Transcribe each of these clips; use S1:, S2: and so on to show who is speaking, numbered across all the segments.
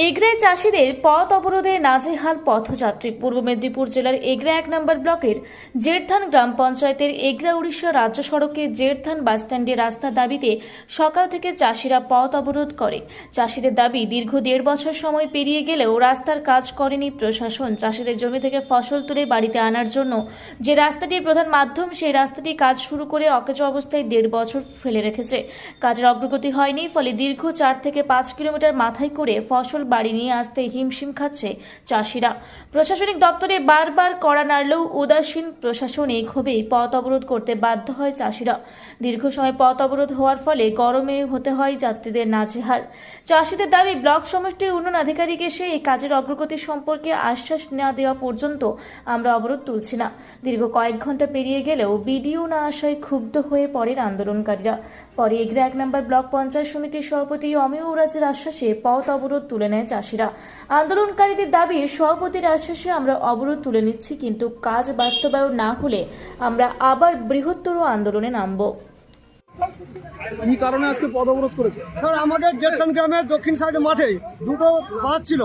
S1: এগরায় চাষিদের পথ অবরোধে নাজেহাল পথযাত্রী। পূর্ব মেদিনীপুর জেলার এগরা 1 নম্বর ব্লকের জেরথান গ্রাম পঞ্চায়েতের এগরা উড়িষ্যা রাজ্য সড়কে জেরথান বাসস্ট্যান্ডে রাস্তার দাবিতে সকাল থেকে চাষিরা পথ অবরোধ করে। চাষিদের দাবি, দীর্ঘ 1.5 বছর সময় পেরিয়ে গেলেও রাস্তার কাজ করেনি প্রশাসন। চাষিদের জমি থেকে ফসল তুলে বাড়িতে আনার জন্য যে রাস্তাটির প্রধান মাধ্যম, সেই রাস্তাটি কাজ শুরু করে অকেজো অবস্থায় 1.5 বছর ফেলে রেখেছে। কাজের অগ্রগতি হয়নি, ফলে দীর্ঘ 4 থেকে 5 কিলোমিটার মাথায় করে ফসল বাড়ি নিয়ে আসতে হিমশিম খাচ্ছে চাষিরা। প্রশাসনিক দপ্তরে বারবার কড়া নাড়লেও উদাসীন প্রশাসন। এই ক্ষোভেই পথ অবরোধ করতে বাধ্য হয় চাষিরা। দীর্ঘ সময় পথ অবরোধ হওয়ার ফলে গরমে হতে হয় যাত্রীদের নাজেহাল। চাষিদের দাবি, ব্লক সমষ্টির উন্নয়ন আধিকারিক এসে এই কাজের অগ্রগতি সম্পর্কে আশ্বাস না দেওয়া পর্যন্ত আমরা অবরোধ তুলছি না। দীর্ঘ কয়েক ঘন্টা পেরিয়ে গেলেও বিডিও না আসায় ক্ষুব্ধ হয়ে পড়েন আন্দোলনকারীরা। পরে এগরা 1 নম্বর ব্লক পঞ্চায়েত সমিতির সভাপতি অমিয় ওরাজের আশ্বাসে পথ অবরোধ তুলে নেয় চাষিরা। আন্দোলনকারীদের দাবি, সভাপতির আশ্বাসে আমরা অবরোধ তুলে নিচ্ছি, কিন্তু কাজ বাস্তবায়ন না হলে আমরা আবার বৃহত্তর আন্দোলনে নামব।
S2: কি কারণে আজকে পথ অবরোধ করেছে?
S3: স্যার, আমাদের জেরথান গ্রামের দক্ষিণ সাইডে মাঠে দুটো বাঁধ ছিল,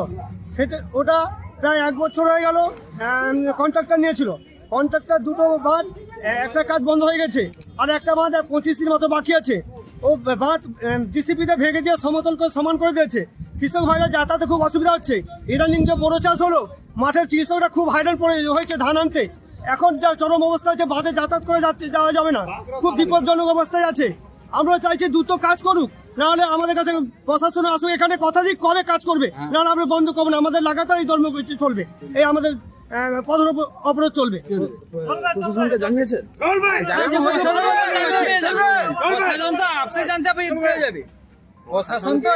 S3: ওটা প্রায় 1 বছর হয়ে গেল কন্ট্রাক্টর নিয়েছিল। কন্ট্রাক্টর দুটো বাঁধ, একটা কাজ বন্ধ হয়ে গেছে, আর একটা বাঁধ 25 দিন মতো বাকি আছে। ও বাঁধ ডিসিপিতে ভেঙে দিয়ে সমতল করে সমান করে দিয়েছে। কৃষক ভাইরা যাতায়াতে খুব অসুবিধা হচ্ছে। ইদানিং যে বড় চাষ হলো, মাঠের কৃষকরা খুব হাইরান পড়ে হয়েছে ধান আনতে। এখন যা চরম অবস্থা হচ্ছে, বাঁধে যাতায়াত করে যাওয়া যাবে না, খুব বিপজ্জনক অবস্থায় আছে। আমরা চাইছি দ্রুত কাজ করুক, নাহলে আমাদের কাছে প্রশাসন আসুক, এখানে কথা দিক কবে কাজ করবে, নাহলে আমরা বন্ধ করবো না। আমাদের লাগাতার এই ধর্ম চলবে, এই আমাদের পথ অবরোধ চলবে।
S2: প্রশাসনকে জানিয়েছে?
S4: প্রশাসন তো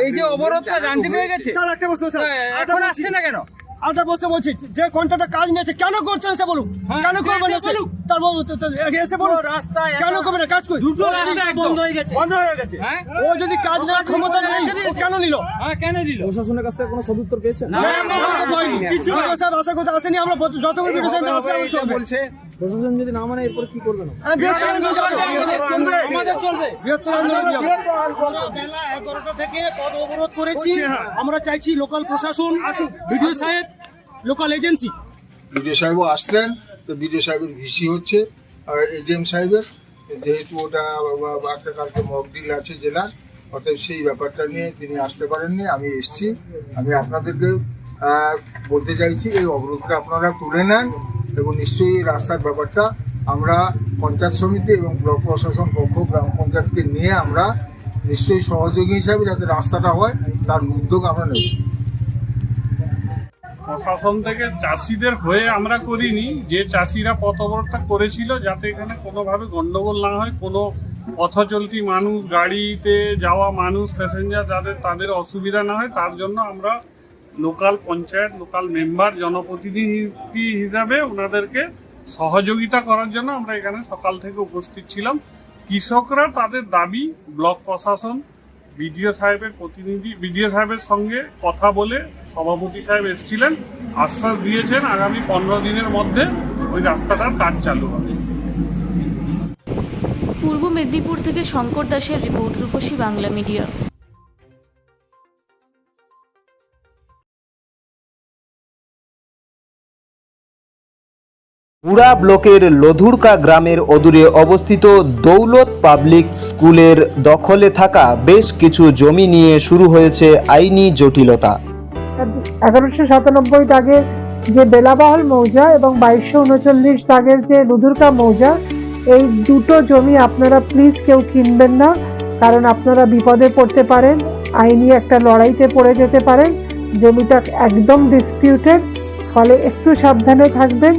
S4: এই যে অবরোধটা জানতে পেরে গেছে।
S3: স্যার, একটা প্রশ্ন স্যার,
S4: এখন আসছে না কেন?
S3: আরেকটা প্রশ্ন বলছি, যে কন্ট্রাক্টর কাজ নিয়েছে কেন করছেন এসে বলুক, কেন করবেন এসে তার এসে বলুন, রাস্তায় কেন করবেন কাজ করি?
S4: দুটো রাস্তা বন্ধ হয়ে গেছে।
S3: ও যদি কাজ নেওয়ার ক্ষমতা নেই, ও কেন নিল?
S4: কেন দিল?
S2: প্রশাসনের কাছ থেকে কোনো সদুত্তর পেয়েছেন?
S3: কিছু স্যার, আশা করতে আসেনি। আমরা যতক্ষণ বলছে
S2: প্রশাসন যদি না মানে এরপর কি করবেন?
S4: আমাদের চলবে
S3: বৃহত্তর আন্দোলন।
S5: বেলা 11টা থেকে পথ অবরোধ করেছি। আমরা চাইছি লোকাল প্রশাসন, বিডিও সাহেব, লোকাল এজেন্সি।
S6: বিডিও সাহেবও আসতেন, তো বিডিও সাহেবের ভিসি হচ্ছে আর এডিএম সাহেবের, যেহেতু ওটা একটা কালকে মকডিল আছে জেলার, অতএব সেই ব্যাপারটা নিয়ে তিনি আসতে পারেননি। আমি এসেছি, আমি আপনাদেরকে বলতে চাইছি, এই অবরোধটা আপনারা তুলে নেন এবং নিশ্চয়ই এই রাস্তার ব্যাপারটা আমরা পঞ্চায়েত সমিতি এবং ব্লক প্রশাসন পক্ষ গ্রাম পঞ্চায়েতকে নিয়ে আমরা নিশ্চয়ই সহযোগী হিসাবে যাতে রাস্তাটা হয় তার উদ্যোগ আমরা নেব।
S7: প্রশাসন থেকে চাষিদের হয়ে আমরা করিনি, যে চাষিরা পথ অবরোধটা করেছিল যাতে এখানে কোনোভাবে গন্ডগোল না হয়, কোনো পথচলতি মানুষ, গাড়িতে যাওয়া মানুষ, প্যাসেঞ্জার তাদের অসুবিধা না হয়, তার জন্য আমরা লোকাল পঞ্চায়েত, লোকাল মেম্বার, জনপ্রতিনিধি হিসাবে ওনাদেরকে সহযোগিতা করার জন্য আমরা এখানে সকাল থেকে উপস্থিত ছিলাম। কৃষকরা তাদের দাবি ব্লক প্রশাসন, বিডিও সাহেবের সঙ্গে কথা বলে সভাপতি সাহেব এসেছিলেন, আশ্বাস দিয়েছেন আগামী 15 দিনের মধ্যে ওই রাস্তাটার কাজ চালু হবে।
S1: পূর্ব মেদিনীপুর থেকে শঙ্কর দাসের রিপোর্ট, রূপসী বাংলা মিডিয়া।
S8: পুরা ব্লকের লধুরকা গ্রামের অদূরে অবস্থিত দৌলত পাবলিক স্কুলের দখলে থাকা বেশ কিছু জমি নিয়ে শুরু হয়েছে আইনি জটিলতা।
S9: 1197 দাগের যে বেলাবহল মৌজা এবং 2239 দাগের যে লধুরকা মৌজা, এই দুটো জমি আপনারা প্লিজ কেউ কিনবেন না, কারণ আপনারা বিপদে পড়তে পারেন, আইনি একটা লড়াইতে পড়ে যেতে পারেন। জমিটা একদম ডিসপিউটেড, ফলে একটু সাবধানে থাকবেন।